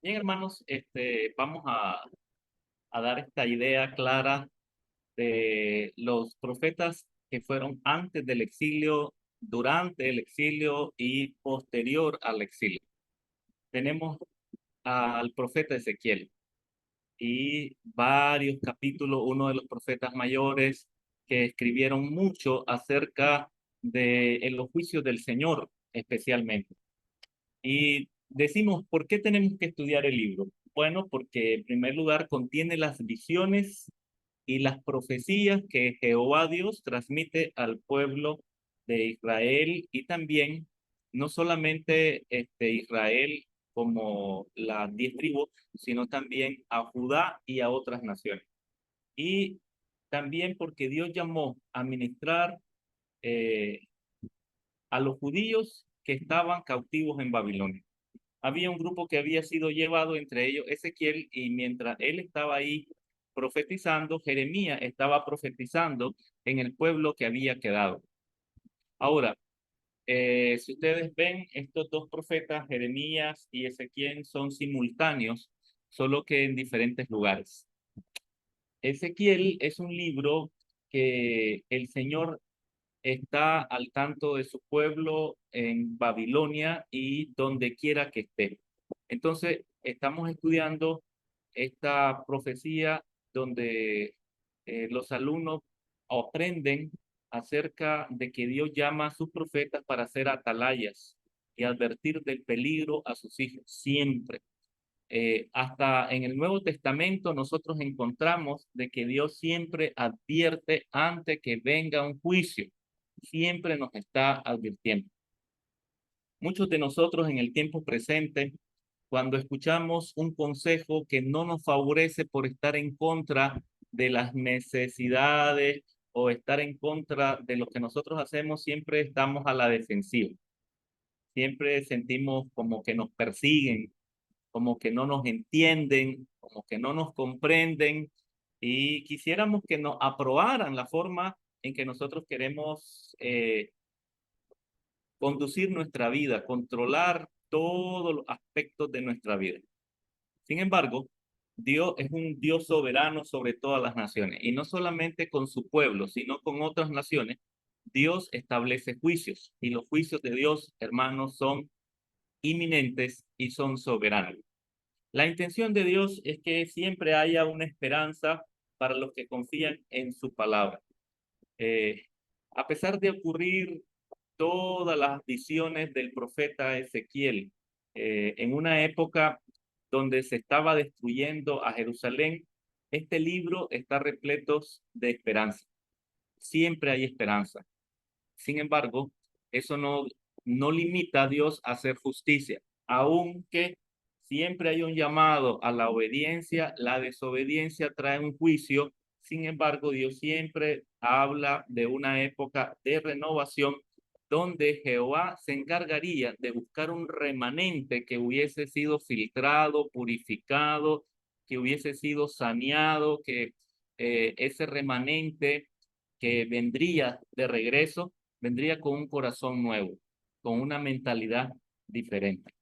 Bien, hermanos, vamos a dar esta idea clara de los profetas que fueron antes del exilio, durante el exilio y posterior al exilio. Tenemos al profeta Ezequiel y varios capítulos, uno de los profetas mayores que escribieron mucho acerca de los juicios del Señor, especialmente. Y decimos, ¿por qué tenemos que estudiar el libro? Bueno, porque en primer lugar contiene las visiones y las profecías que Jehová Dios transmite al pueblo de Israel y también no solamente Israel como las 10 tribus, sino también a Judá y a otras naciones. Y también porque Dios llamó a ministrar eh, a los judíos que estaban cautivos en Babilonia. Había un grupo que había sido llevado, entre ellos Ezequiel, y mientras él estaba ahí profetizando, Jeremías estaba profetizando en el pueblo que había quedado. Ahora, si ustedes ven, estos dos profetas, Jeremías y Ezequiel, son simultáneos, solo que en diferentes lugares. Ezequiel es un libro que el Señor está al tanto de su pueblo en Babilonia y donde quiera que esté. Entonces, estamos estudiando esta profecía donde los alumnos aprenden acerca de que Dios llama a sus profetas para ser atalayas y advertir del peligro a sus hijos siempre. Hasta en el Nuevo Testamento nosotros encontramos de que Dios siempre advierte antes que venga un juicio, siempre nos está advirtiendo. Muchos de nosotros en el tiempo presente, cuando escuchamos un consejo que no nos favorece por estar en contra de las necesidades o estar en contra de lo que nosotros hacemos, siempre estamos a la defensiva. Siempre sentimos como que nos persiguen, como que no nos entienden, como que no nos comprenden y quisiéramos que nos aprobaran la forma en que nosotros queremos conducir nuestra vida, controlar todos los aspectos de nuestra vida. Sin embargo, Dios es un Dios soberano sobre todas las naciones y no solamente con su pueblo, sino con otras naciones. Dios establece juicios y los juicios de Dios, hermanos, son inminentes y son soberanos. La intención de Dios es que siempre haya una esperanza para los que confían en su palabra. Eh, a pesar de ocurrir todas las visiones del profeta Ezequiel en una época donde se estaba destruyendo a Jerusalén, este libro está repleto de esperanza. Siempre hay esperanza. Sin embargo, eso no limita a Dios a hacer justicia, aunque siempre hay un llamado a la obediencia, la desobediencia trae un juicio. Sin embargo, Dios siempre habla de una época de renovación donde Jehová se encargaría de buscar un remanente que hubiese sido filtrado, purificado, que hubiese sido saneado, que ese remanente que vendría de regreso vendría con un corazón nuevo, con una mentalidad diferente.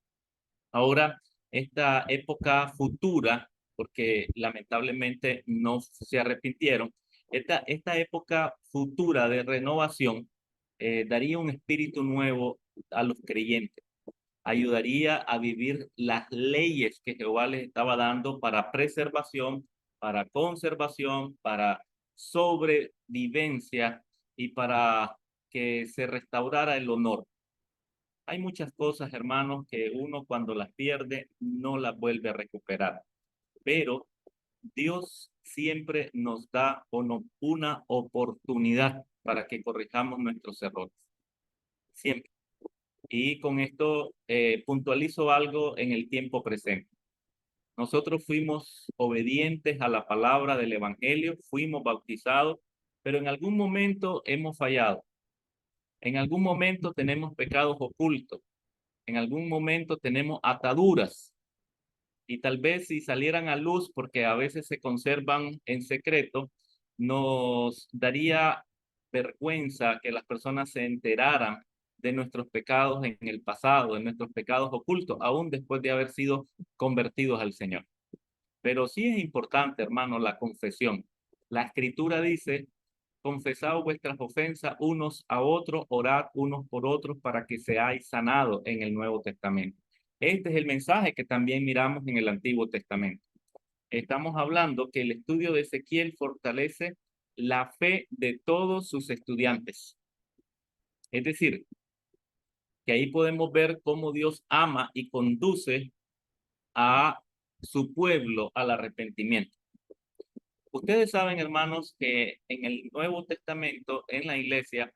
Ahora, esta época futura, porque lamentablemente no se arrepintieron, esta época futura de renovación daría un espíritu nuevo a los creyentes, ayudaría a vivir las leyes que Jehová les estaba dando para preservación, para conservación, para sobrevivencia y para que se restaurara el honor. Hay muchas cosas, hermanos, que uno cuando las pierde no las vuelve a recuperar, pero Dios siempre nos da una oportunidad para que corrijamos nuestros errores, siempre. Y con esto puntualizo algo en el tiempo presente. Nosotros fuimos obedientes a la palabra del Evangelio, fuimos bautizados, pero en algún momento hemos fallado. En algún momento tenemos pecados ocultos. En algún momento tenemos ataduras. Y tal vez si salieran a luz, porque a veces se conservan en secreto, nos daría vergüenza que las personas se enteraran de nuestros pecados en el pasado, de nuestros pecados ocultos, aún después de haber sido convertidos al Señor. Pero sí es importante, hermano, la confesión. La Escritura dice: confesad vuestras ofensas unos a otros, orad unos por otros para que seáis sanados, en el Nuevo Testamento. Este es el mensaje que también miramos en el Antiguo Testamento. Estamos hablando que el estudio de Ezequiel fortalece la fe de todos sus estudiantes. Es decir, que ahí podemos ver cómo Dios ama y conduce a su pueblo al arrepentimiento. Ustedes saben, hermanos, que en el Nuevo Testamento, en la iglesia,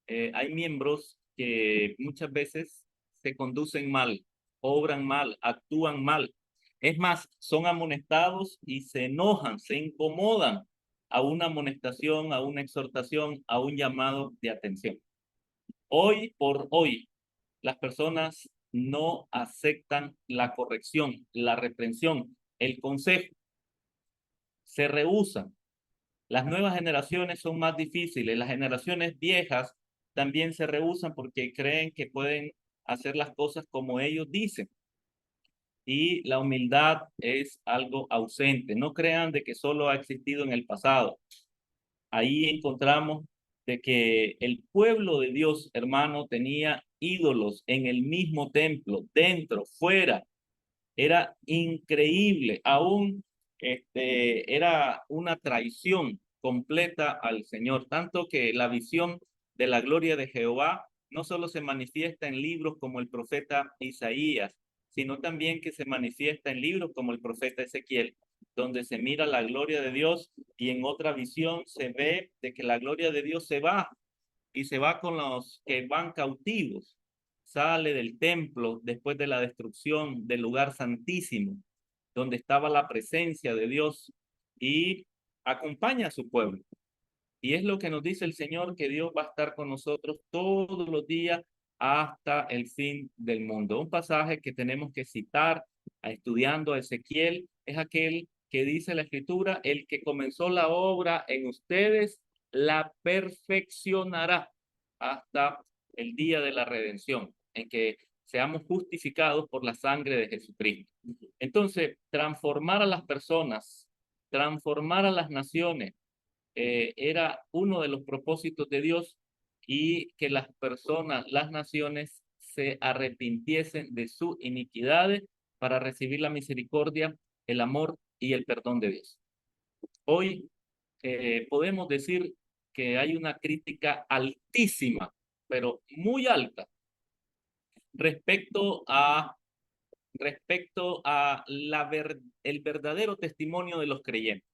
hay miembros que muchas veces se conducen mal, obran mal, actúan mal. Es más, son amonestados y se enojan, se incomodan a una amonestación, a una exhortación, a un llamado de atención. Hoy por hoy, las personas no aceptan la corrección, la reprensión, el consejo, se rehúsan. Las nuevas generaciones son más difíciles. Las generaciones viejas también se rehúsan porque creen que pueden hacer las cosas como ellos dicen. Y la humildad es algo ausente. No crean de que solo ha existido en el pasado. Ahí encontramos de que el pueblo de Dios, hermano, tenía ídolos en el mismo templo, dentro, fuera. Era increíble, aún era una traición completa al Señor, tanto que la visión de la gloria de Jehová no solo se manifiesta en libros como el profeta Isaías, sino también que se manifiesta en libros como el profeta Ezequiel, donde se mira la gloria de Dios y en otra visión se ve de que la gloria de Dios se va y se va con los que van cautivos. Sale del templo después de la destrucción del lugar santísimo, donde estaba la presencia de Dios, y acompaña a su pueblo. Y es lo que nos dice el Señor, que Dios va a estar con nosotros todos los días hasta el fin del mundo. Un pasaje que tenemos que citar estudiando a Ezequiel es aquel que dice la Escritura: el que comenzó la obra en ustedes la perfeccionará hasta el día de la redención, en que seamos justificados por la sangre de Jesucristo. Entonces, transformar a las personas, transformar a las naciones, era uno de los propósitos de Dios, y que las personas, las naciones, se arrepintiesen de sus iniquidades para recibir la misericordia, el amor y el perdón de Dios. Hoy podemos decir que hay una crítica altísima, pero muy alta, respecto a, el verdadero testimonio de los creyentes.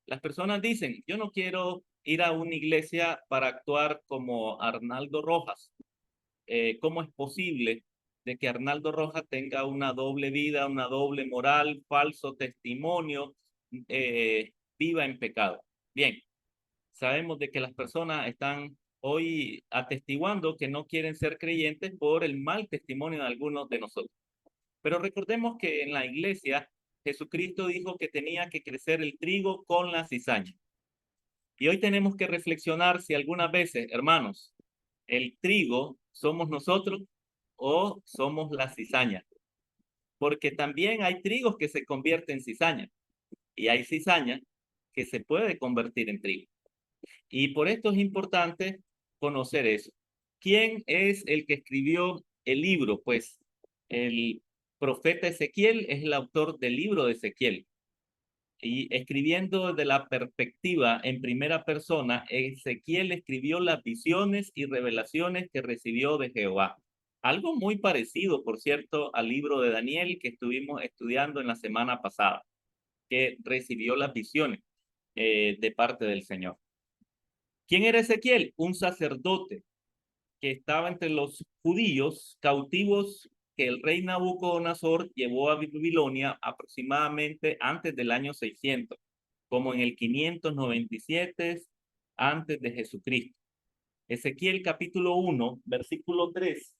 Las personas dicen: yo no quiero ir a una iglesia para actuar como Arnaldo Rojas. ¿Cómo es posible de que Arnaldo Rojas tenga una doble vida, una doble moral, falso testimonio, viva en pecado? Bien, sabemos de que las personas están hoy atestiguando que no quieren ser creyentes por el mal testimonio de algunos de nosotros. Pero recordemos que en la iglesia Jesucristo dijo que tenía que crecer el trigo con la cizaña. Y hoy tenemos que reflexionar si algunas veces, hermanos, el trigo somos nosotros o somos la cizaña. Porque también hay trigos que se convierten en cizaña y hay cizaña que se puede convertir en trigo. Y por esto es importante conocer eso. ¿Quién es el que escribió el libro? Pues el profeta Ezequiel es el autor del libro de Ezequiel. Y escribiendo desde la perspectiva en primera persona, Ezequiel escribió las visiones y revelaciones que recibió de Jehová. Algo muy parecido, por cierto, al libro de Daniel que estuvimos estudiando en la semana pasada, que recibió las visiones de parte del Señor. ¿Quién era Ezequiel? Un sacerdote que estaba entre los judíos cautivos que el rey Nabucodonosor llevó a Babilonia aproximadamente antes del año 600, como en el 597 antes de Jesucristo. Ezequiel capítulo 1, versículo 3,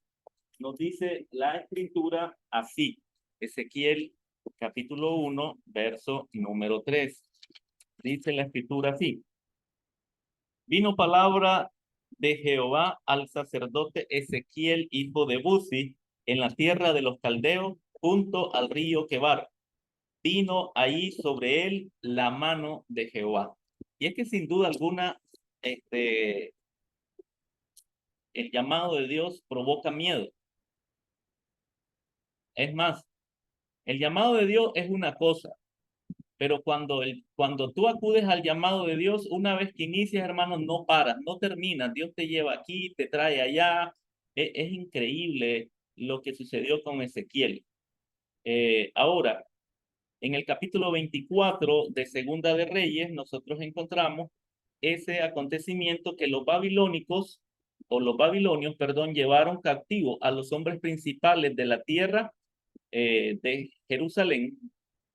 nos dice la escritura así. Ezequiel capítulo 1, verso número 3. Dice la escritura así: vino palabra de Jehová al sacerdote Ezequiel, hijo de Buzi, en la tierra de los caldeos, junto al río Quebar. Vino ahí sobre él la mano de Jehová. Y es que sin duda alguna, este, el llamado de Dios provoca miedo. Es más, el llamado de Dios es una cosa, pero cuando tú acudes al llamado de Dios, una vez que inicias, hermano, no paras, no terminas. Dios te lleva aquí, te trae allá. Es increíble lo que sucedió con Ezequiel. Ahora, en el capítulo 24 de Segunda de Reyes, nosotros encontramos ese acontecimiento que los babilónicos, o los babilonios, perdón, llevaron cautivo a los hombres principales de la tierra de Jerusalén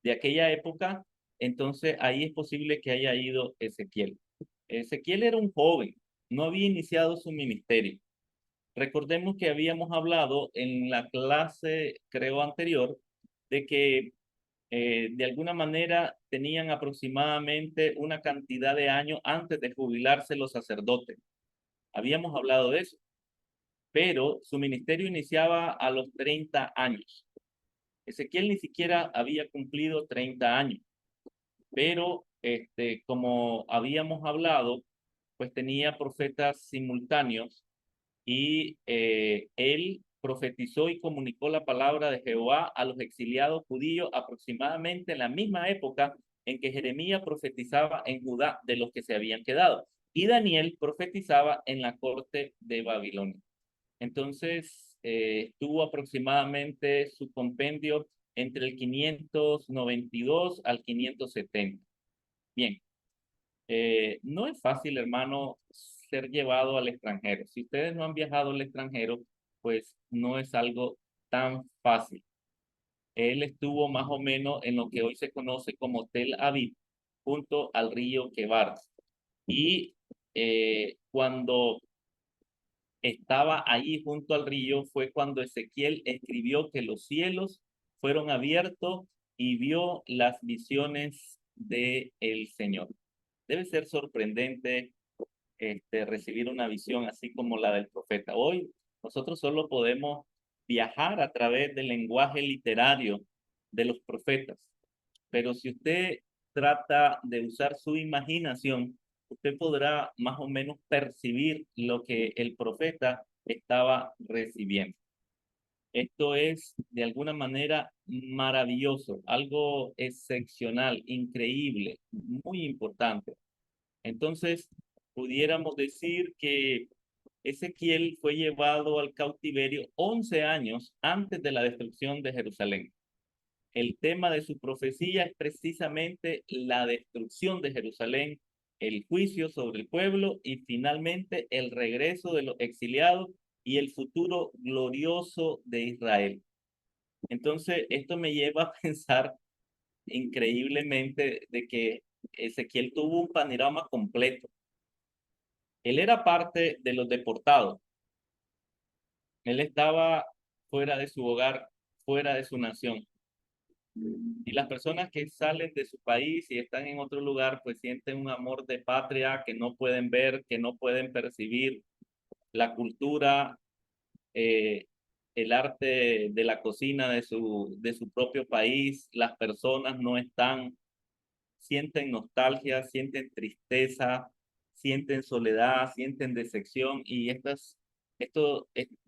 de aquella época. Entonces ahí es posible que haya ido Ezequiel. Ezequiel era un joven, no había iniciado su ministerio. Recordemos que habíamos hablado en la clase, creo, anterior, de que de alguna manera tenían aproximadamente una cantidad de años antes de jubilarse los sacerdotes. Habíamos hablado de eso, pero su ministerio iniciaba a los 30 años. Ezequiel ni siquiera había cumplido 30 años, pero como habíamos hablado, pues tenía profetas simultáneos y él profetizó y comunicó la palabra de Jehová a los exiliados judíos aproximadamente en la misma época en que Jeremías profetizaba en Judá de los que se habían quedado y Daniel profetizaba en la corte de Babilonia. Entonces, tuvo aproximadamente su compendio entre el 592 al 570. Bien, no es fácil, hermano, ser llevado al extranjero. Si ustedes no han viajado al extranjero, pues no es algo tan fácil. Él estuvo más o menos en lo que hoy se conoce como Tel Aviv, junto al río Quebar. Y cuando estaba ahí junto al río fue cuando Ezequiel escribió que los cielos fueron abiertos y vio las visiones del Señor. Debe ser sorprendente recibir una visión así como la del profeta. Hoy nosotros solo podemos viajar a través del lenguaje literario de los profetas, pero si usted trata de usar su imaginación, usted podrá más o menos percibir lo que el profeta estaba recibiendo. Esto es de alguna manera maravilloso, algo excepcional, increíble, muy importante. Entonces, pudiéramos decir que Ezequiel fue llevado al cautiverio 11 años antes de la destrucción de Jerusalén. El tema de su profecía es precisamente la destrucción de Jerusalén, el juicio sobre el pueblo y finalmente el regreso de los exiliados y el futuro glorioso de Israel. Entonces, esto me lleva a pensar increíblemente de que Ezequiel tuvo un panorama completo. Él era parte de los deportados. Él estaba fuera de su hogar, fuera de su nación. Y las personas que salen de su país y están en otro lugar, pues sienten un amor de patria que no pueden ver, que no pueden percibir. La cultura, eh, el arte de la cocina de su propio país, las personas no están, sienten nostalgia, sienten tristeza, sienten soledad, sienten decepción y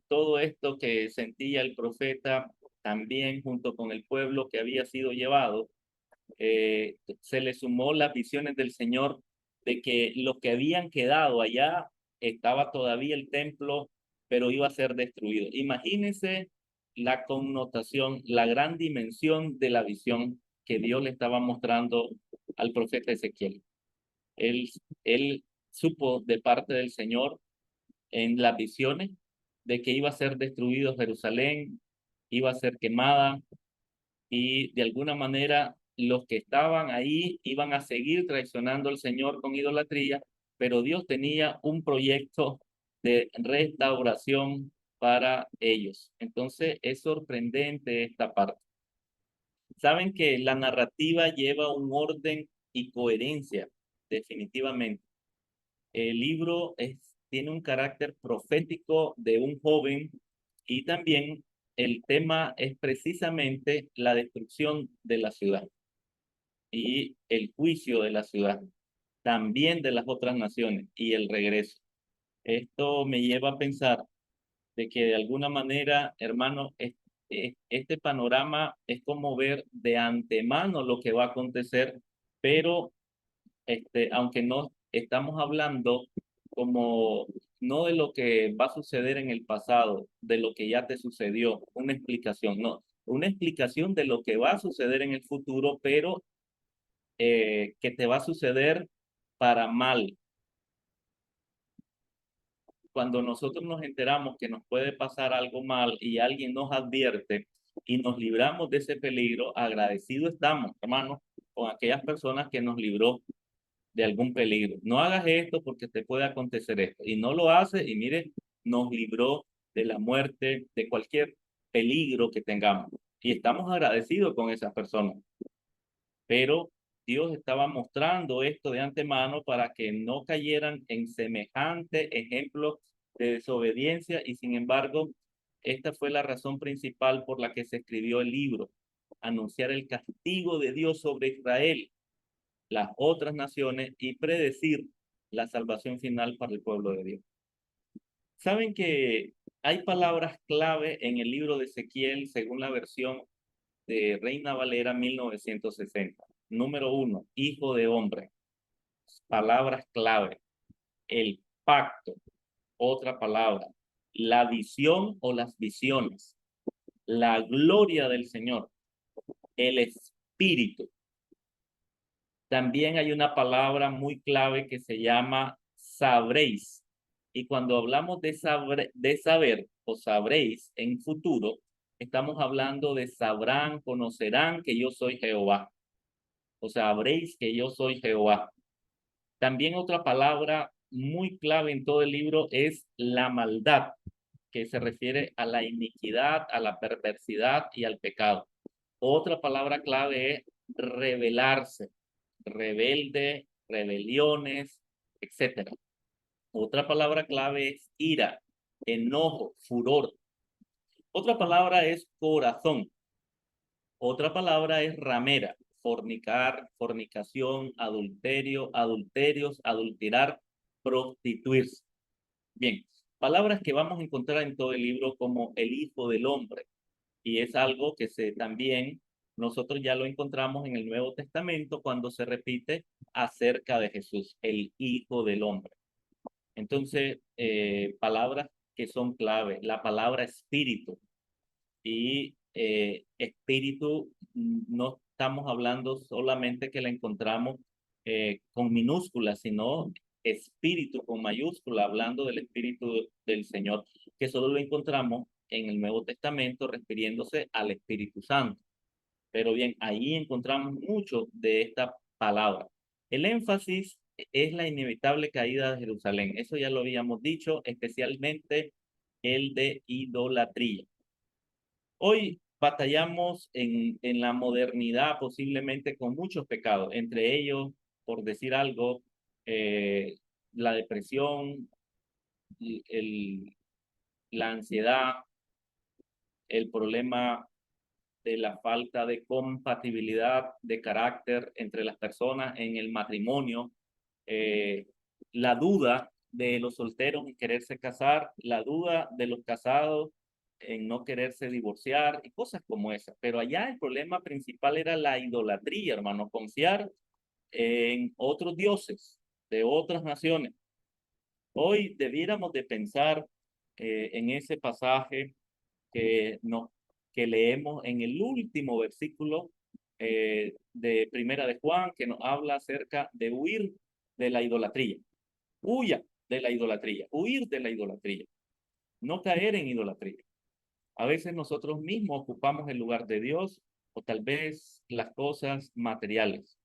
todo esto que sentía el profeta también junto con el pueblo que había sido llevado, se le sumó las visiones del Señor de que los que habían quedado allá estaba todavía el templo, pero iba a ser destruido. Imagínense la connotación, la gran dimensión de la visión que Dios le estaba mostrando al profeta Ezequiel. Él, él supo de parte del Señor en las visiones de que iba a ser destruido Jerusalén, iba a ser quemada, y de alguna manera los que estaban ahí iban a seguir traicionando al Señor con idolatría, pero Dios tenía un proyecto de restauración para ellos. Entonces es sorprendente esta parte. Saben que la narrativa lleva un orden y coherencia, definitivamente. El libro tiene un carácter profético de un joven y también el tema es precisamente la destrucción de la ciudad y el juicio de la ciudad, también de las otras naciones y el regreso. Esto me lleva a pensar de que de alguna manera, hermano, este panorama es como ver de antemano lo que va a acontecer, pero aunque no estamos hablando como no de lo que va a suceder en el pasado, de lo que ya te sucedió, una explicación, no, una explicación de lo que va a suceder en el futuro, pero que te va a suceder para mal. Cuando nosotros nos enteramos que nos puede pasar algo mal y alguien nos advierte y nos libramos de ese peligro, agradecidos estamos, hermanos, con aquellas personas que nos libró de algún peligro. No hagas esto porque te puede acontecer esto. Y no lo hace y mire, nos libró de la muerte, de cualquier peligro que tengamos. Y estamos agradecidos con esas personas. Pero Dios estaba mostrando esto de antemano para que no cayeran en semejante ejemplo de desobediencia y sin embargo, esta fue la razón principal por la que se escribió el libro, anunciar el castigo de Dios sobre Israel, las otras naciones y predecir la salvación final para el pueblo de Dios. Saben que hay palabras clave en el libro de Ezequiel según la versión de Reina Valera 1960. Número 1, hijo de hombre. Palabras clave. El pacto. Otra palabra. La visión o las visiones. La gloria del Señor. El espíritu. También hay una palabra muy clave que se llama sabréis. Y cuando hablamos de saber o sabréis en futuro, estamos hablando de sabrán, conocerán que yo soy Jehová. O sabréis que yo soy Jehová. También otra palabra muy clave en todo el libro es la maldad, que se refiere a la iniquidad, a la perversidad y al pecado. Otra palabra clave es rebelarse, rebelde, rebeliones, etcétera. Otra palabra clave es ira, enojo, furor. Otra palabra es corazón. Otra palabra es ramera, fornicar, fornicación, adulterio, adulterios, adulterar, prostituirse. Bien, palabras que vamos a encontrar en todo el libro como el Hijo del Hombre. Y es algo que también nosotros ya lo encontramos en el Nuevo Testamento cuando se repite acerca de Jesús, el Hijo del Hombre. Entonces, palabras que son clave. La palabra espíritu. Y espíritu, no estamos hablando solamente que la encontramos con minúsculas, sino espíritu con mayúscula, hablando del espíritu del Señor, que solo lo encontramos en el Nuevo Testamento refiriéndose al Espíritu Santo. Pero bien, ahí encontramos mucho de esta palabra. El énfasis es la inevitable caída de Jerusalén. Eso ya lo habíamos dicho, especialmente el de idolatría. Hoy batallamos en la modernidad posiblemente con muchos pecados, entre ellos, por decir algo, la depresión, el, la ansiedad, el problema de la falta de compatibilidad de carácter entre las personas en el matrimonio, eh, la duda de los solteros en quererse casar, la duda de los casados en no quererse divorciar y cosas como esas. Pero allá el problema principal era la idolatría, hermano, confiar en otros dioses de otras naciones. Hoy debiéramos de pensar en ese pasaje que, no, que leemos en el último versículo de Primera de Juan, que nos habla acerca de huir de la idolatría. Huya de la idolatría, huir de la idolatría, no caer en idolatría. A veces nosotros mismos ocupamos el lugar de Dios o tal vez las cosas materiales.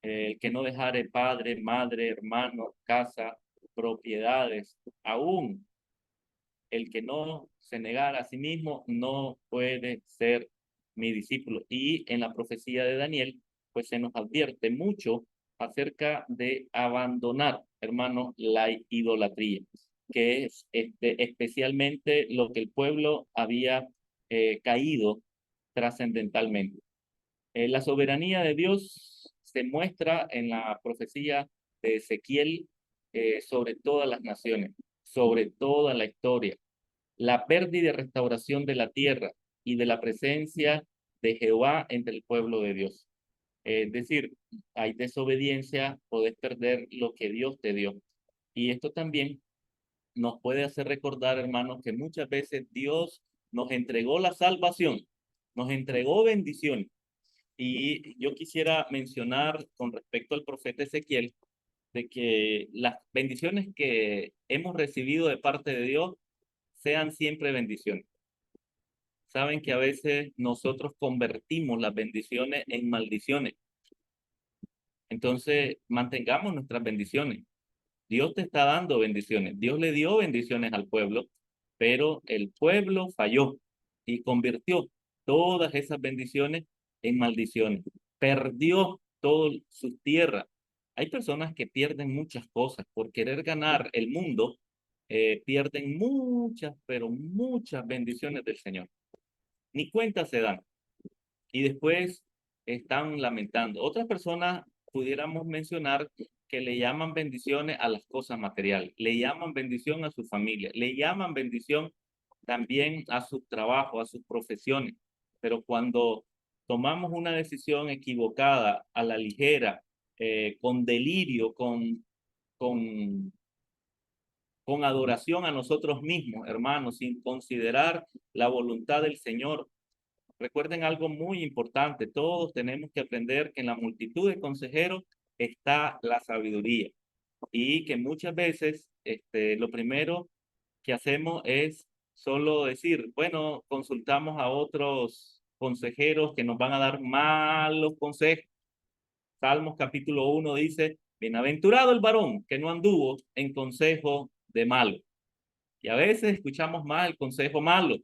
El que no dejare padre, madre, hermano, casa, propiedades, aún el que no se negara a sí mismo no puede ser mi discípulo. Y en la profecía de Daniel, pues se nos advierte mucho acerca de abandonar, hermano, la idolatría. que es especialmente lo que el pueblo había caído trascendentalmente. La soberanía de Dios se muestra en la profecía de Ezequiel sobre todas las naciones, sobre toda la historia. La pérdida y restauración de la tierra y de la presencia de Jehová entre el pueblo de Dios. Es decir, hay desobediencia, podés perder lo que Dios te dio. Y esto también nos puede hacer recordar, hermanos, que muchas veces Dios nos entregó la salvación, nos entregó bendiciones. Y yo quisiera mencionar con respecto al profeta Ezequiel, de que las bendiciones que hemos recibido de parte de Dios sean siempre bendiciones. Saben que a veces nosotros convertimos las bendiciones en maldiciones. Entonces, mantengamos nuestras bendiciones. Dios te está dando bendiciones. Dios le dio bendiciones al pueblo, pero el pueblo falló y convirtió todas esas bendiciones en maldiciones. Perdió toda su tierra. Hay personas que pierden muchas cosas por querer ganar el mundo, pierden muchas, pero muchas bendiciones del Señor. Ni cuenta se dan y después están lamentando. Otras personas pudiéramos mencionar que le llaman bendiciones a las cosas materiales, le llaman bendición a su familia, le llaman bendición también a su trabajo, a sus profesiones. Pero cuando tomamos una decisión equivocada, a la ligera, con delirio, con, con adoración a nosotros mismos, hermanos, sin considerar la voluntad del Señor, recuerden algo muy importante, todos tenemos que aprender que en la multitud de consejeros está la sabiduría y que muchas veces lo primero que hacemos es solo decir, bueno, consultamos a otros consejeros que nos van a dar malos consejos. Salmos capítulo 1 dice, bienaventurado el varón que no anduvo en consejo de malo. Y a veces escuchamos más el consejo malo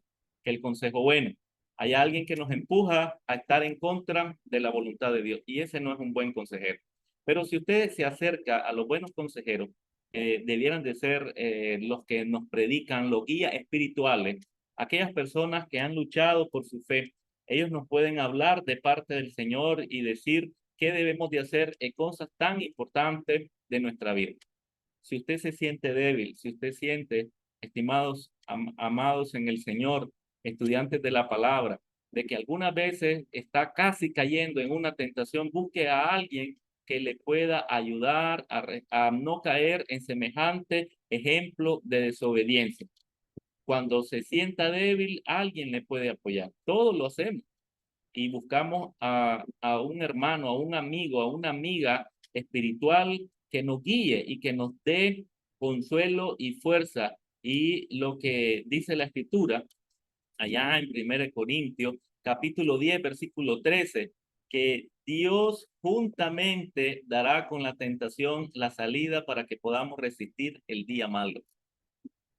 que el consejo bueno. Hay alguien que nos empuja a estar en contra de la voluntad de Dios y ese no es un buen consejero. Pero si usted se acerca a los buenos consejeros, debieran de ser los que nos predican, los guías espirituales, aquellas personas que han luchado por su fe. Ellos nos pueden hablar de parte del Señor y decir qué debemos de hacer en cosas tan importantes de nuestra vida. Si usted se siente débil, si usted siente, estimados, amados en el Señor, estudiantes de la palabra, de que algunas veces está casi cayendo en una tentación, busque a alguien que le pueda ayudar a no caer en semejante ejemplo de desobediencia. Cuando se sienta débil, alguien le puede apoyar. Todos lo hacemos y buscamos a un hermano, a un amigo, a una amiga espiritual que nos guíe y que nos dé consuelo y fuerza. Y lo que dice la escritura allá en 1 Corintios, capítulo 10, versículo 13, que Dios juntamente dará con la tentación la salida para que podamos resistir el día malo.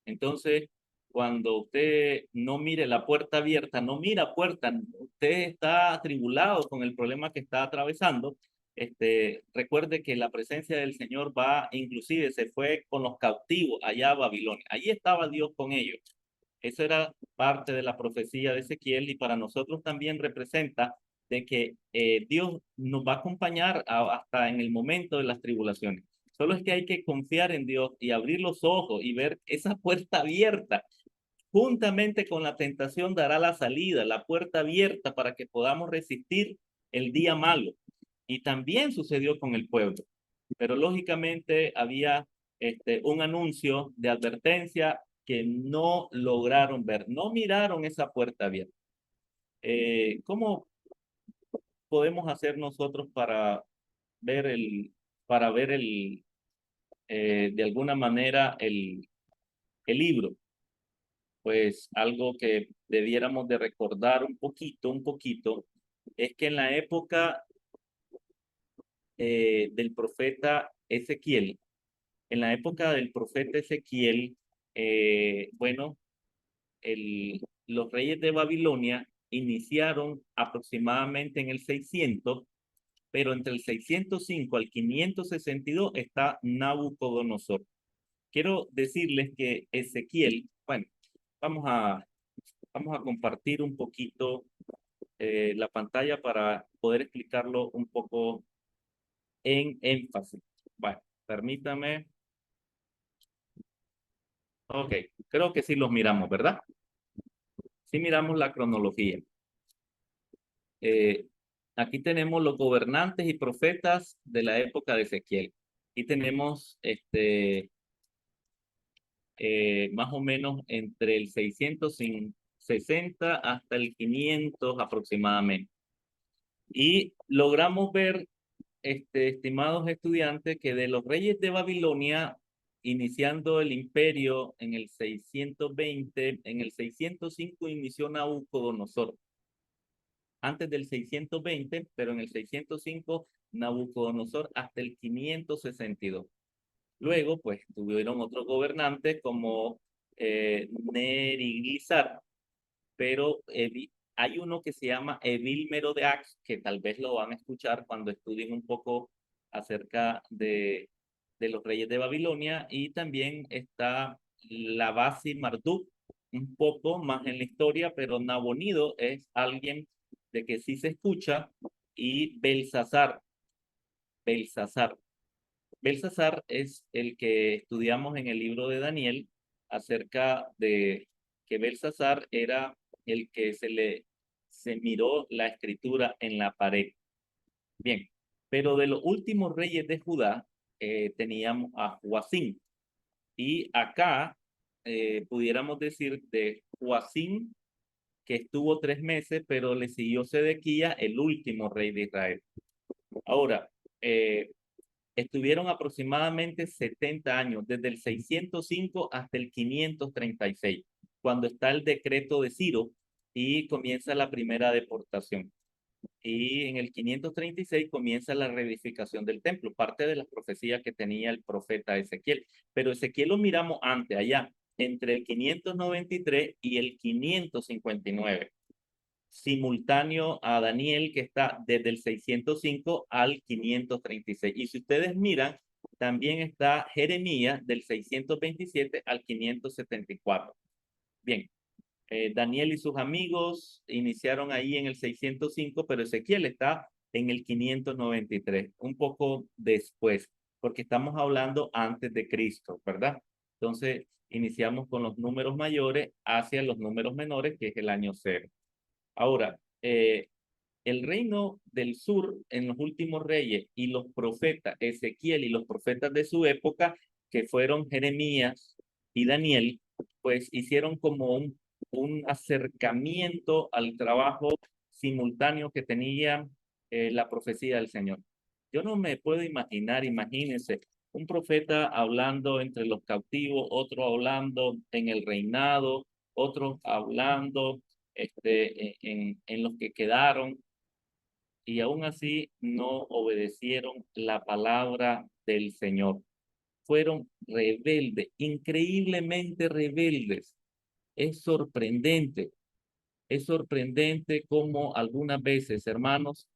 Entonces, cuando usted no mire la puerta abierta, no mira puerta, usted está atribulado con el problema que está atravesando, recuerde que la presencia del Señor va, inclusive se fue con los cautivos allá a Babilonia. Allí estaba Dios con ellos. Eso era parte de la profecía de Ezequiel y para nosotros también representa de que Dios nos va a acompañar hasta en el momento de las tribulaciones. Solo es que hay que confiar en Dios y abrir los ojos y ver esa puerta abierta. Juntamente con la tentación dará la salida, la puerta abierta para que podamos resistir el día malo. Y también sucedió con el pueblo. Pero lógicamente había un anuncio de advertencia que no lograron ver, no miraron esa puerta abierta. ¿Cómo podemos hacer nosotros ver el, para ver de alguna manera el libro? Pues algo que debiéramos de recordar un poquito, es que en la época del profeta Ezequiel, en la época del profeta Ezequiel, bueno, los reyes de Babilonia iniciaron aproximadamente en el 600, pero entre el 605 al 562 está Nabucodonosor. quiero decirles que Ezequiel, bueno, vamos a, vamos a compartir un poquito la pantalla para poder explicarlo un poco en énfasis. Bueno, permítame. Ok, creo que sí los miramos, ¿verdad? Sí miramos la cronología. Eh, Aquí tenemos los gobernantes y profetas de la época de Ezequiel. Y tenemos más o menos entre el 660 hasta el 500 aproximadamente. Y logramos ver, estimados estudiantes, que de los reyes de Babilonia, iniciando el imperio en el 620, en el 605 inició Nabucodonosor. Antes del 620, pero en el 605 Nabucodonosor hasta el 562. Luego, pues, tuvieron otros gobernantes como Neriglissar, pero hay uno que se llama Edilmero de Ax, que tal vez lo van a escuchar cuando estudien un poco acerca de los reyes de Babilonia, y también está Labasi Marduk, un poco más en la historia, pero Nabonido es alguien de que sí se escucha, y Belsasar. Belsasar. Belsasar es el que estudiamos en el libro de Daniel acerca de que Belsasar era el que se miró la escritura en la pared. Bien, pero de los últimos reyes de Judá teníamos a Joacim, y acá pudiéramos decir de Joacim, que estuvo 3 meses, pero le siguió Sedequía, el último rey de Israel. Ahora, estuvieron aproximadamente 70 años, desde el 605 hasta el 536, cuando está el decreto de Ciro y comienza la primera deportación. Y en el 536 comienza la reedificación del templo, parte de las profecías que tenía el profeta Ezequiel. Pero Ezequiel lo miramos antes, allá, entre el 593 y el 559, simultáneo a Daniel, que está desde el 605 al 536. Y si ustedes miran, también está Jeremías del 627 al 574. Bien, Daniel y sus amigos iniciaron ahí en el 605, pero Ezequiel está en el 593, un poco después, porque estamos hablando antes de Cristo, ¿verdad? Entonces, iniciamos con los números mayores hacia los números menores, que es el año cero. Ahora, el reino del sur en los últimos reyes y los profetas, Ezequiel y los profetas de su época, que fueron Jeremías y Daniel, pues hicieron como un acercamiento al trabajo simultáneo que tenía la profecía del Señor. Yo no me puedo imaginar, imagínense, un profeta hablando entre los cautivos, otro hablando en el reinado, otro hablando en los que quedaron, y aún así no obedecieron la palabra del Señor. Fueron rebeldes, increíblemente rebeldes. Es sorprendente, es sorprendente cómo algunas veces, hermanos,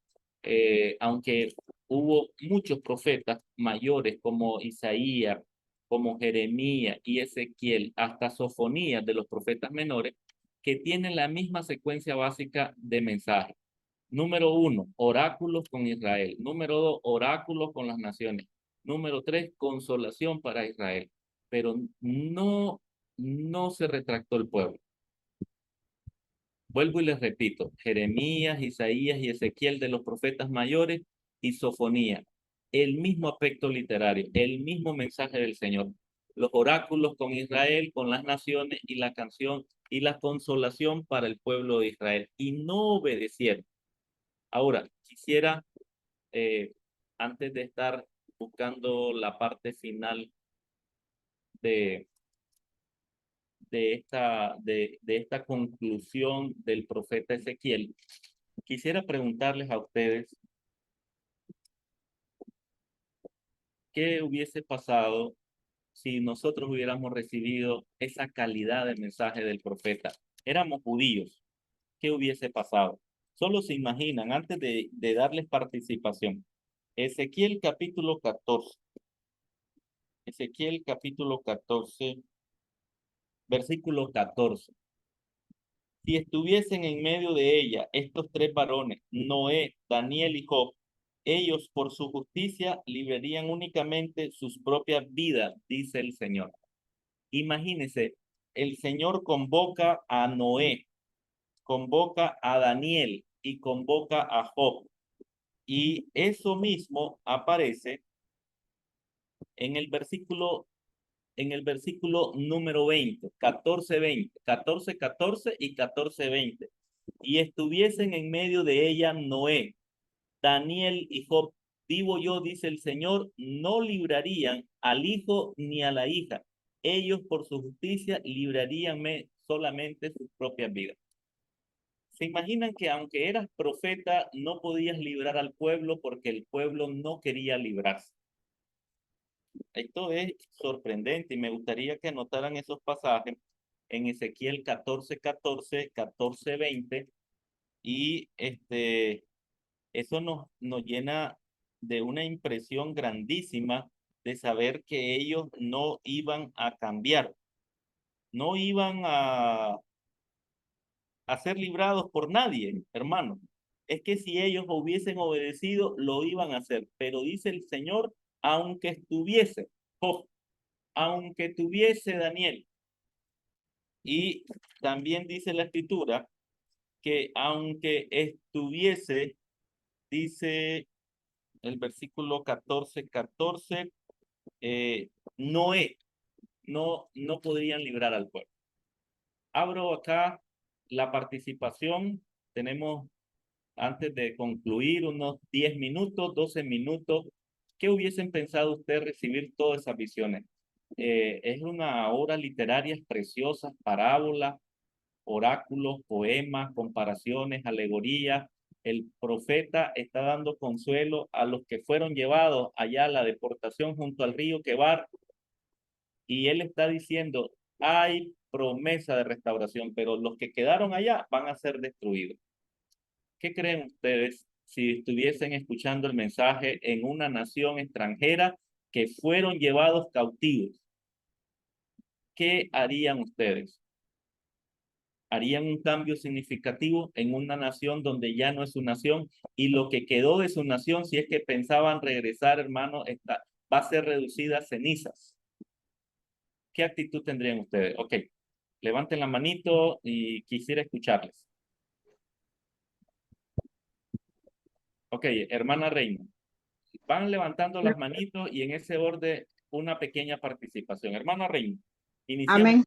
aunque hubo muchos profetas mayores como Isaías, como Jeremías y Ezequiel, hasta Sofonías de los profetas menores, que tienen la misma secuencia básica de mensaje. Número 1, oráculos con Israel. Número 2, oráculos con las naciones. Número 3, consolación para Israel. Pero no se retractó el pueblo. Vuelvo y les repito, Jeremías, Isaías y Ezequiel de los profetas mayores, y Sofonía, el mismo aspecto literario, el mismo mensaje del Señor. Los oráculos con Israel, con las naciones, y la canción y la consolación para el pueblo de Israel. Y no obedecieron. Ahora, quisiera, eh, antes de estar buscando la parte final de, de esta conclusión del profeta Ezequiel, quisiera preguntarles a ustedes qué hubiese pasado si nosotros hubiéramos recibido esa calidad de mensaje del profeta. Éramos judíos, ¿qué hubiese pasado? Solo se imaginan, antes de darles participación, Ezequiel capítulo 14. Ezequiel capítulo 14, versículo 14. Si estuviesen en medio de ella estos tres varones, Noé, Daniel y Job, ellos por su justicia librarían únicamente sus propias vidas, dice el Señor. Imagínense, el Señor convoca a Noé, convoca a Daniel y convoca a Job. Y eso mismo aparece en el versículo número 20, 14, 20, 14, 14 y 14, 20. Y estuviesen en medio de ella Noé, Daniel y Job. Vivo yo, dice el Señor, no librarían al hijo ni a la hija. Ellos por su justicia libraríanme solamente sus propias vidas. ¿Se imaginan que aunque eras profeta, no podías librar al pueblo porque el pueblo no quería librarse? Esto es sorprendente y me gustaría que anotaran esos pasajes en Ezequiel 14, 14, 14, 20 y eso nos llena de una impresión grandísima de saber que ellos no iban a cambiar, no iban a ser librados por nadie, hermano. Es que si ellos hubiesen obedecido, lo iban a hacer. Pero dice el Señor, aunque estuviese, Job, aunque tuviese Daniel. Y también dice la escritura que aunque estuviese, dice el versículo 14, 14, Noé, no podrían librar al pueblo. Abro acá la participación. Tenemos, antes de concluir, unos 10 minutos, 12 minutos. ¿Qué hubiesen pensado usted recibir todas esas visiones? Es una obra literaria preciosa, parábolas, oráculos, poemas, comparaciones, alegorías. El profeta está dando consuelo a los que fueron llevados allá a la deportación junto al río Quebar, y él está diciendo, hay promesa de restauración, pero los que quedaron allá van a ser destruidos. ¿Qué creen ustedes si estuviesen escuchando el mensaje en una nación extranjera que fueron llevados cautivos? ¿Qué harían ustedes? ¿Harían un cambio significativo en una nación donde ya no es su nación y lo que quedó de su nación, si es que pensaban regresar, hermano, va a ser reducida a cenizas? ¿Qué actitud tendrían ustedes? Ok, levanten la manito y quisiera escucharles. Ok, hermana Reina, van levantando las manitos y en ese orden una pequeña participación. Hermana Reina, iniciamos. Amén.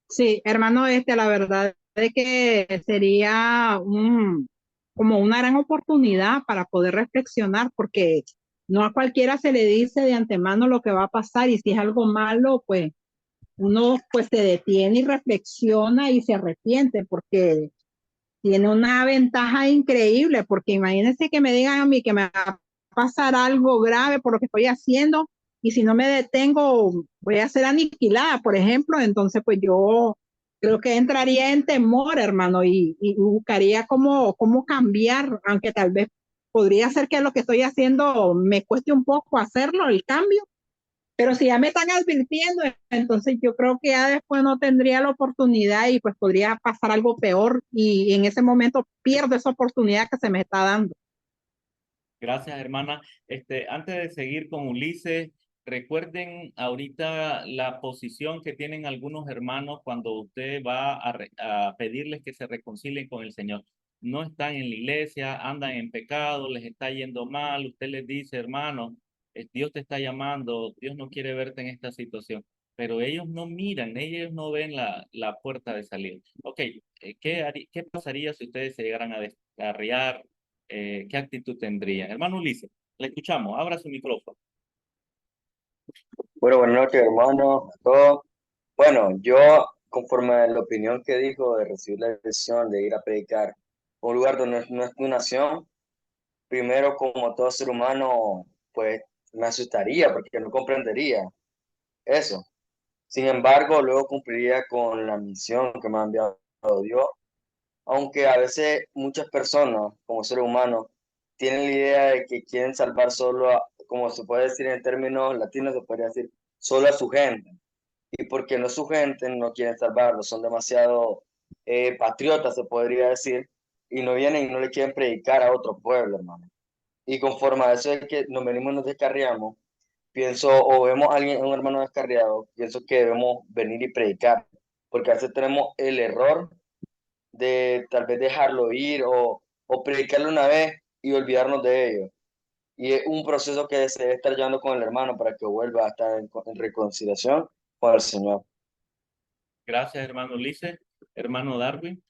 Sí, hermano, la verdad es que sería como una gran oportunidad para poder reflexionar, porque no a cualquiera se le dice de antemano lo que va a pasar, y si es algo malo, pues uno pues se detiene y reflexiona y se arrepiente, porque tiene una ventaja increíble, porque imagínense que me digan a mí que me va a pasar algo grave por lo que estoy haciendo, y si no me detengo voy a ser aniquilada, por ejemplo. Entonces pues yo creo que entraría en temor, hermano, y buscaría cómo cambiar, aunque tal vez podría ser que lo que estoy haciendo me cueste un poco hacerlo, el cambio, pero si ya me están advirtiendo, entonces yo creo que ya después no tendría la oportunidad y pues podría pasar algo peor, y en ese momento pierdo esa oportunidad que se me está dando. Gracias, hermana. Antes de seguir con Ulises, recuerden ahorita la posición que tienen algunos hermanos cuando usted va a pedirles que se reconcilien con el Señor. No están en la iglesia, andan en pecado, les está yendo mal. Usted les dice, hermano, Dios te está llamando, Dios no quiere verte en esta situación. Pero ellos no miran, ellos no ven la puerta de salida. Ok, ¿qué pasaría si ustedes se llegaran a descarriar? ¿Qué actitud tendría? Hermano Ulises, le escuchamos, abra su micrófono. Bueno, buenas noches, hermano, a todos. Bueno, yo, conforme a la opinión que dijo de recibir la decisión de ir a predicar a un lugar donde no es tu nación, primero, como todo ser humano, pues me asustaría porque no comprendería eso. Sin embargo, luego cumpliría con la misión que me ha enviado Dios, aunque a veces muchas personas, como seres humanos, tienen la idea de que quieren salvar solo, como se puede decir en términos latinos, se podría decir solo a su gente. Y porque no es su gente, no quieren salvarlo, son demasiado patriotas, se podría decir, y no vienen y no le quieren predicar a otro pueblo, hermano. Y conforme a eso es que nos venimos y nos descarriamos, pienso, o vemos a alguien, un hermano descarriado, pienso que debemos venir y predicar, porque a veces tenemos el error de tal vez dejarlo ir o predicarle una vez y olvidarnos de ello. Y es un proceso que se debe estar llevando con el hermano para que vuelva a estar en reconciliación con el Señor. Gracias, hermano Ulises. Hermano Darwin.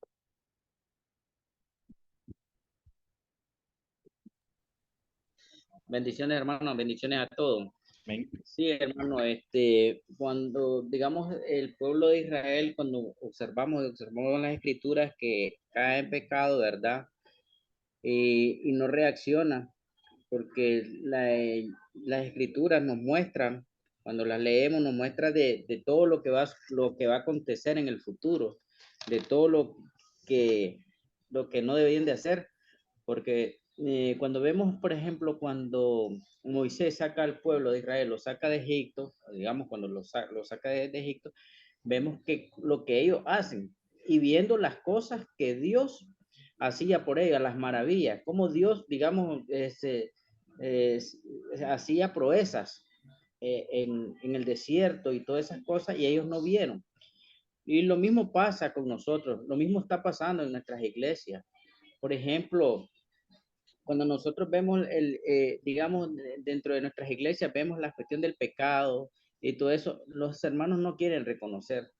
Bendiciones, hermano, bendiciones a todos. Amén. Sí, hermano, cuando, digamos, el pueblo de Israel, cuando observamos las escrituras que cae en pecado, ¿verdad? Y no reacciona, porque las escrituras nos muestran, cuando las leemos, nos muestra de todo lo que va a acontecer en el futuro, de todo lo que no deberían de hacer, porque cuando vemos, por ejemplo, cuando Moisés saca al pueblo de Israel, lo saca de Egipto, digamos, cuando lo saca de Egipto, vemos que lo que ellos hacen y viendo las cosas que Dios hacía por ellos, las maravillas, como Dios, digamos, hacía proezas en el desierto y todas esas cosas y ellos no vieron. Y lo mismo pasa con nosotros, lo mismo está pasando en nuestras iglesias. Por ejemplo, cuando nosotros vemos digamos, dentro de nuestras iglesias, vemos la cuestión del pecado y todo eso, los hermanos no quieren reconocer.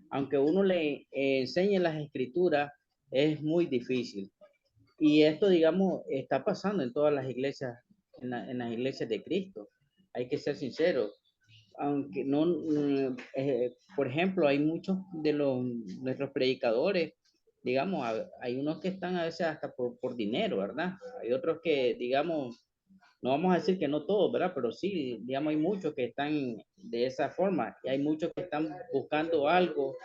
Aunque uno le enseñe las escrituras, es muy difícil. Y esto, digamos, está pasando en todas las iglesias, en las iglesias de Cristo. Hay que ser sinceros. Aunque no, por ejemplo, hay muchos de nuestros predicadores, digamos, hay unos que están a veces hasta por dinero, ¿verdad? Hay otros que, digamos, no vamos a decir que no todos, ¿verdad? Pero sí, digamos, hay muchos que están de esa forma y hay muchos que están buscando algo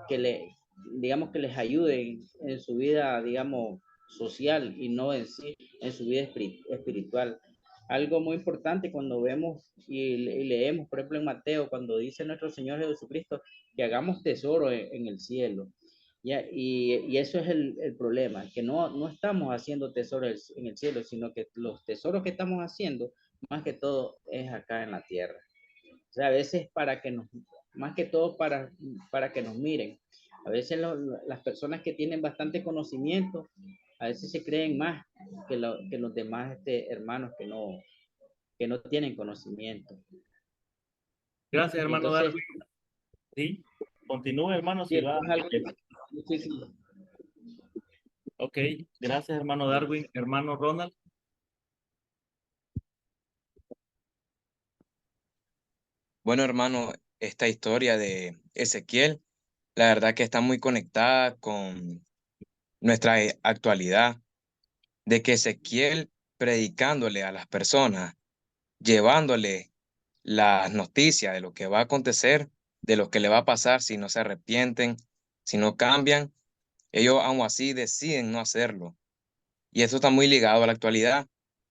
que digamos, que les ayude en su vida, digamos, social y no en sí, en su vida espiritual. Algo muy importante cuando vemos y leemos, por ejemplo, en Mateo, cuando dice nuestro Señor Jesucristo que hagamos tesoro en el cielo. Y eso es el problema, que no estamos haciendo tesoros en el cielo, sino que los tesoros que estamos haciendo, más que todo, es acá en la tierra. O sea, a veces más que todo para que nos miren. A veces las personas que tienen bastante conocimiento, a veces se creen más que los demás hermanos que no tienen conocimiento. Gracias, hermano Entonces, Darwin. Sí, continúe, hermano, sí, si es va. algo difícil. Ok, gracias, hermano Darwin. Hermano Ronald. Bueno, hermano, esta historia de Ezequiel, la verdad que está muy conectada con nuestra actualidad, de que Ezequiel predicándole a las personas, llevándole las noticias de lo que va a acontecer, de lo que le va a pasar si no se arrepienten, si no cambian, ellos aún así deciden no hacerlo. Y eso está muy ligado a la actualidad.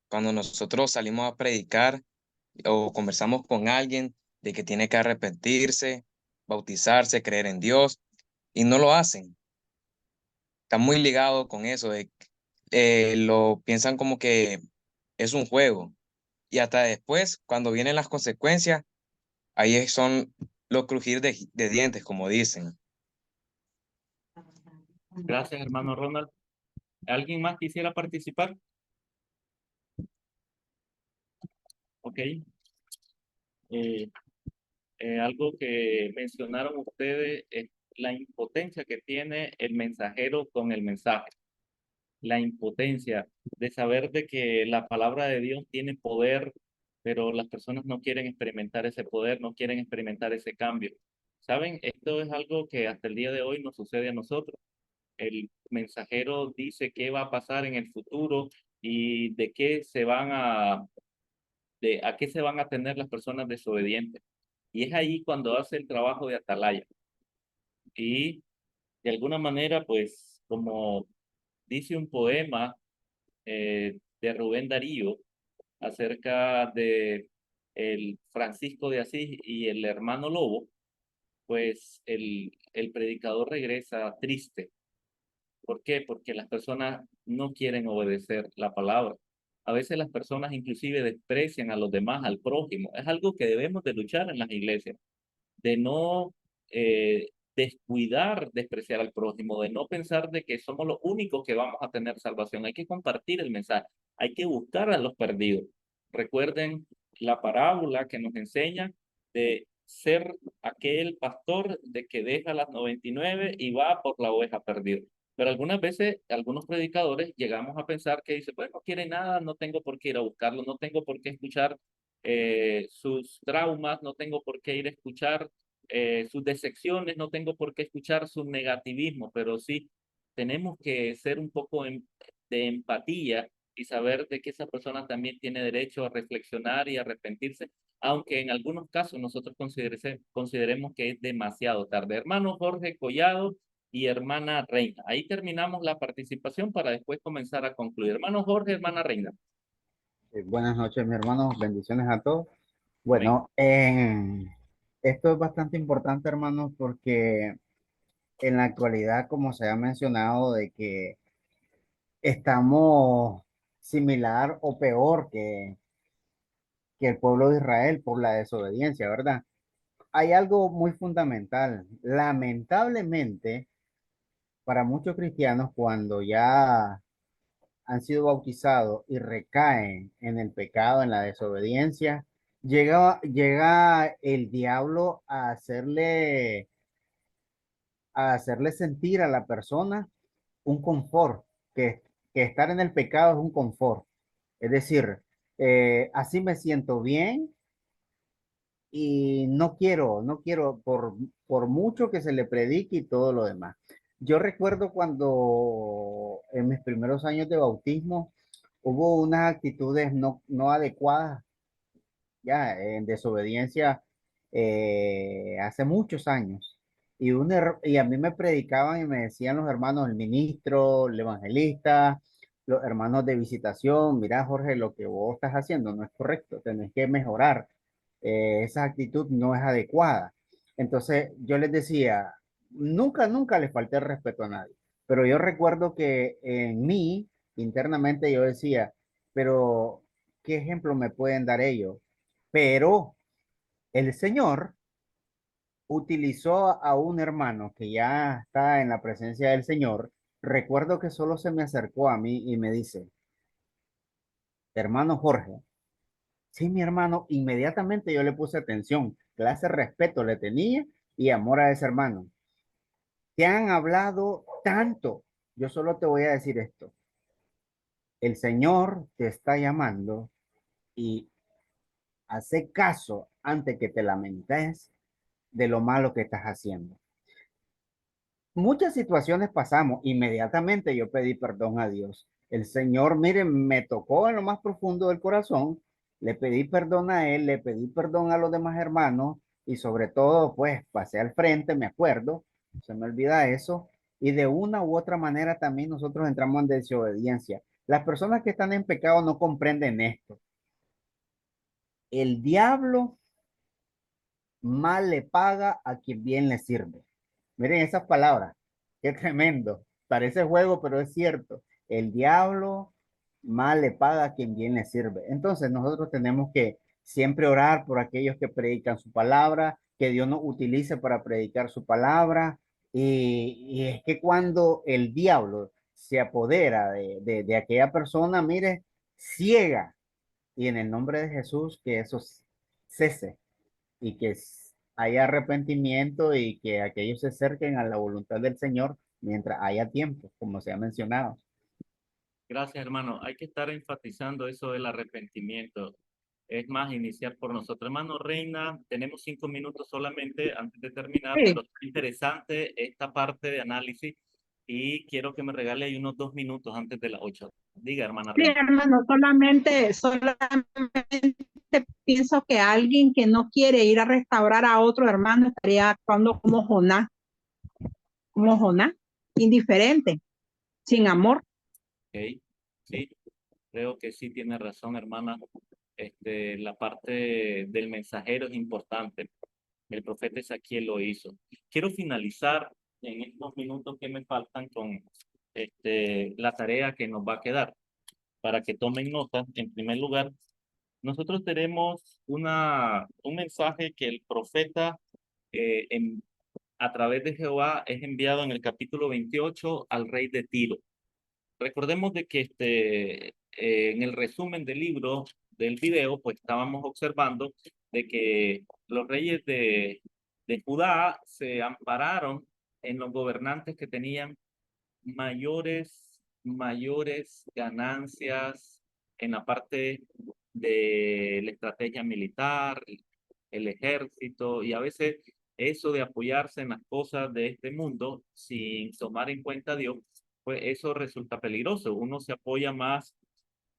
Cuando nosotros salimos a predicar o conversamos con alguien de que tiene que arrepentirse, bautizarse, creer en Dios, y no lo hacen. Está muy ligado con eso, lo piensan como que es un juego. Y hasta después, cuando vienen las consecuencias, son los crujir de dientes, como dicen. Gracias, hermano Ronald. ¿Alguien más quisiera participar? Ok. Eh, algo que mencionaron ustedes es la impotencia que tiene el mensajero con el mensaje. La impotencia de saber de que la palabra de Dios tiene poder, pero las personas no quieren experimentar ese poder, no quieren experimentar ese cambio. ¿Saben? Esto es algo que hasta el día de hoy nos sucede a nosotros. El mensajero dice qué va a pasar en el futuro y de qué se van de a qué se van a tener las personas desobedientes. Y es ahí cuando hace el trabajo de atalaya. Y de alguna manera, pues, como dice un poema de Rubén Darío acerca de el Francisco de Asís y el hermano Lobo, pues el predicador regresa triste. ¿Por qué? Porque las personas no quieren obedecer la palabra. A veces las personas inclusive desprecian a los demás, al prójimo. Es algo que debemos de luchar en las iglesias, de no descuidar, despreciar al prójimo, de no pensar de que somos los únicos que vamos a tener salvación. Hay que compartir el mensaje, hay que buscar a los perdidos. Recuerden la parábola que nos enseña de ser aquel pastor de que deja las 99 y va por la oveja perdida. Pero algunas veces, algunos predicadores llegamos a pensar que dice, pues no quiere nada, no tengo por qué ir a buscarlo, no tengo por qué escuchar sus traumas, no tengo por qué ir a escuchar sus decepciones, no tengo por qué escuchar su negativismo, pero sí tenemos que ser un poco de empatía y saber de que esa persona también tiene derecho a reflexionar y arrepentirse, aunque en algunos casos nosotros consideremos que es demasiado tarde. Hermano Jorge Collado y hermana Reina. Ahí terminamos la participación para después comenzar a concluir. Hermano Jorge, hermana Reina. Buenas noches, mi hermano. Bendiciones a todos. Amén. Bueno, esto es bastante importante, hermanos, porque en la actualidad, como se ha mencionado, de que estamos similar o peor que el pueblo de Israel por la desobediencia, ¿verdad? Hay algo muy fundamental. Lamentablemente, para muchos cristianos, cuando ya han sido bautizados y recaen en el pecado, en la desobediencia, llega el diablo a hacerle sentir a la persona un confort, que estar en el pecado es un confort. Es decir, así me siento bien y no quiero por mucho que se le predique y todo lo demás. Yo recuerdo cuando en mis primeros años de bautismo hubo unas actitudes no adecuadas, ya en desobediencia, hace muchos años. Y a mí me predicaban y me decían los hermanos, el ministro, el evangelista, los hermanos de visitación, mira Jorge, lo que vos estás haciendo no es correcto, tenés que mejorar, esa actitud no es adecuada. Entonces yo les decía, nunca les falté el respeto a nadie, pero yo recuerdo que en mí, internamente yo decía, pero ¿qué ejemplo me pueden dar ellos? Pero el Señor utilizó a un hermano que ya está en la presencia del Señor. Recuerdo que solo se me acercó a mí y me dice, hermano Jorge, sí, mi hermano, inmediatamente yo le puse atención, clase de respeto le tenía y amor a ese hermano. Te han hablado tanto, yo solo te voy a decir esto, el Señor te está llamando y hace caso antes que te lamentes de lo malo que estás haciendo. Muchas situaciones pasamos, inmediatamente yo pedí perdón a Dios. El Señor, miren, me tocó en lo más profundo del corazón, le pedí perdón a Él, le pedí perdón a los demás hermanos y sobre todo, pues pasé al frente, me acuerdo, se me olvida eso, y de una u otra manera también nosotros entramos en desobediencia. Las personas que están en pecado no comprenden esto. El diablo mal le paga a quien bien le sirve. Miren esas palabras, qué tremendo. Parece juego, pero es cierto. El diablo mal le paga a quien bien le sirve. Entonces nosotros tenemos que siempre orar por aquellos que predican su palabra, que Dios nos utilice para predicar su palabra. Y es que cuando el diablo se apodera de aquella persona, mire, ciega. Y en el nombre de Jesús, que eso cese y que haya arrepentimiento y que aquellos se acerquen a la voluntad del Señor mientras haya tiempo, como se ha mencionado. Gracias, hermano. Hay que estar enfatizando eso del arrepentimiento. Es más, iniciar por nosotros. Hermano Reina, tenemos 5 minutos solamente antes de terminar, Sí, pero es interesante esta parte de análisis y quiero que me regale ahí unos 2 minutos antes de las 8. Diga, hermana sí, Reina. hermano, solamente pienso que alguien que no quiere ir a restaurar a otro hermano estaría actuando como Jonás, indiferente, sin amor. Ok, sí, creo que sí tiene razón, hermana. La parte del mensajero es importante. El profeta Ezequiel lo hizo. Quiero finalizar en estos minutos que me faltan con la tarea que nos va a quedar. Para que tomen nota, en primer lugar, nosotros tenemos un mensaje que el profeta a través de Jehová es enviado en el capítulo 28 al rey de Tiro. Recordemos de que en el resumen del libro, del video, pues estábamos observando de que los reyes de Judá se ampararon en los gobernantes que tenían mayores ganancias en la parte de la estrategia militar, el ejército, y a veces eso de apoyarse en las cosas de este mundo sin tomar en cuenta a Dios, pues eso resulta peligroso. Uno se apoya más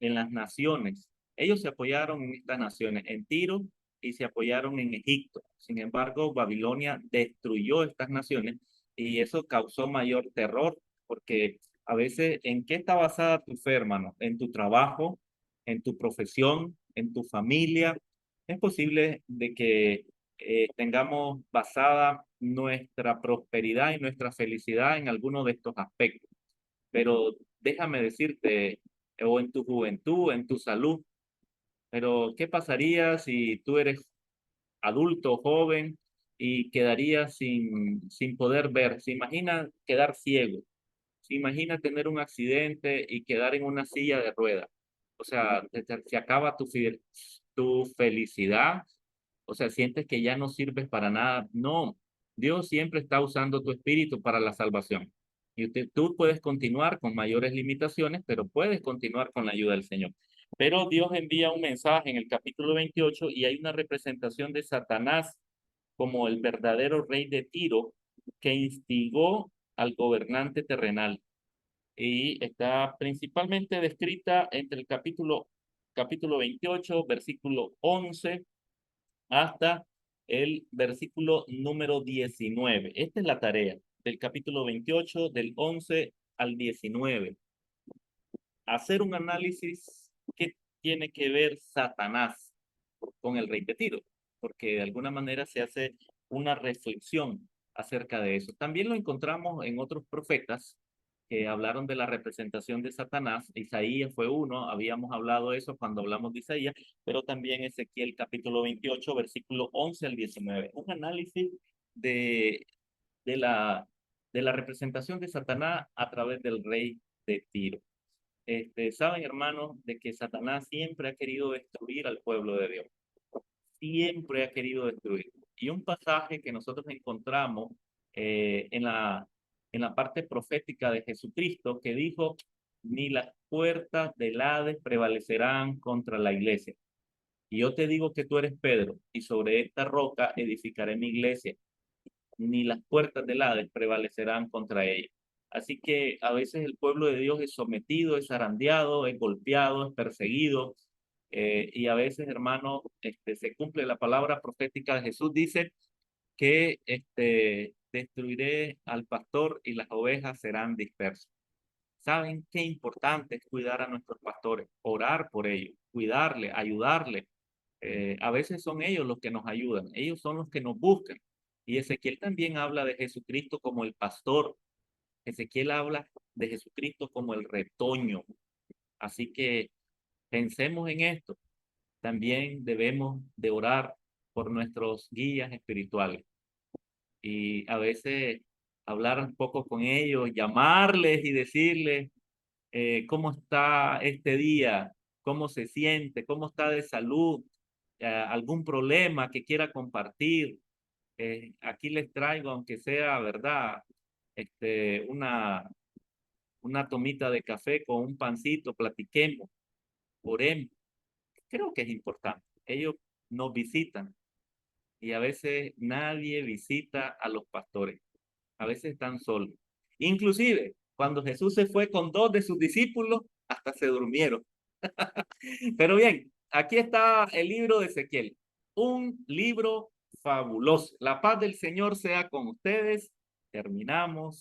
en las naciones. Ellos se apoyaron en estas naciones, en Tiro, y se apoyaron en Egipto. Sin embargo, Babilonia destruyó estas naciones y eso causó mayor terror, porque a veces, ¿en qué está basada tu fe, hermano? ¿En tu trabajo, en tu profesión, en tu familia? Es posible de que tengamos basada nuestra prosperidad y nuestra felicidad en alguno de estos aspectos. Pero déjame decirte, o en tu juventud, en tu salud, pero ¿qué pasaría si tú eres adulto, joven y quedarías sin poder ver? ¿Se imagina quedar ciego? ¿Se imagina tener un accidente y quedar en una silla de ruedas? O sea, se acaba tu felicidad, o sea, sientes que ya no sirves para nada. No, Dios siempre está usando tu espíritu para la salvación. Y tú puedes continuar con mayores limitaciones, pero puedes continuar con la ayuda del Señor. Pero Dios envía un mensaje en el capítulo 28 y hay una representación de Satanás como el verdadero rey de Tiro que instigó al gobernante terrenal. Y está principalmente descrita entre el capítulo 28, versículo 11 hasta el versículo número 19. Esta es la tarea del capítulo 28, del 11 al 19. Hacer un análisis que tiene que ver Satanás con el rey de Tiro, porque de alguna manera se hace una reflexión acerca de eso. También lo encontramos en otros profetas que hablaron de la representación de Satanás. Isaías fue uno, habíamos hablado de eso cuando hablamos de Isaías, pero también Ezequiel capítulo 28, versículo 11 al 19. Un análisis de, de, la, de la representación de Satanás a través del rey de Tiro. Saben, hermanos, de que Satanás siempre ha querido destruir al pueblo de Dios. Siempre ha querido destruir. Y un pasaje que nosotros encontramos en la parte profética de Jesucristo que dijo, ni las puertas del Hades prevalecerán contra la iglesia. Y yo te digo que tú eres Pedro, y sobre esta roca edificaré mi iglesia. Ni las puertas del Hades prevalecerán contra ella. Así que a veces el pueblo de Dios es sometido, es zarandeado, es golpeado, es perseguido. Y a veces, hermano, se cumple la palabra profética de Jesús. Dice que destruiré al pastor y las ovejas serán dispersas. ¿Saben qué importante es cuidar a nuestros pastores? Orar por ellos, cuidarle, ayudarle. A veces son ellos los que nos ayudan, ellos son los que nos buscan. Y Ezequiel también habla de Jesucristo como el pastor. Ezequiel habla de Jesucristo como el retoño. Así que pensemos en esto. También debemos de orar por nuestros guías espirituales. Y a veces hablar un poco con ellos, llamarles y decirles cómo está este día, cómo se siente, cómo está de salud, algún problema que quiera compartir. Aquí les traigo, aunque sea, ¿verdad? Una tomita de café con un pancito, platiquemos, oremos. Creo que es importante. Ellos nos visitan y a veces nadie visita a los pastores. A veces están solos. Inclusive, cuando Jesús se fue con 2 de sus discípulos, hasta se durmieron. Pero bien, aquí está el libro de Ezequiel. Un libro fabuloso. La paz del Señor sea con ustedes. Terminamos.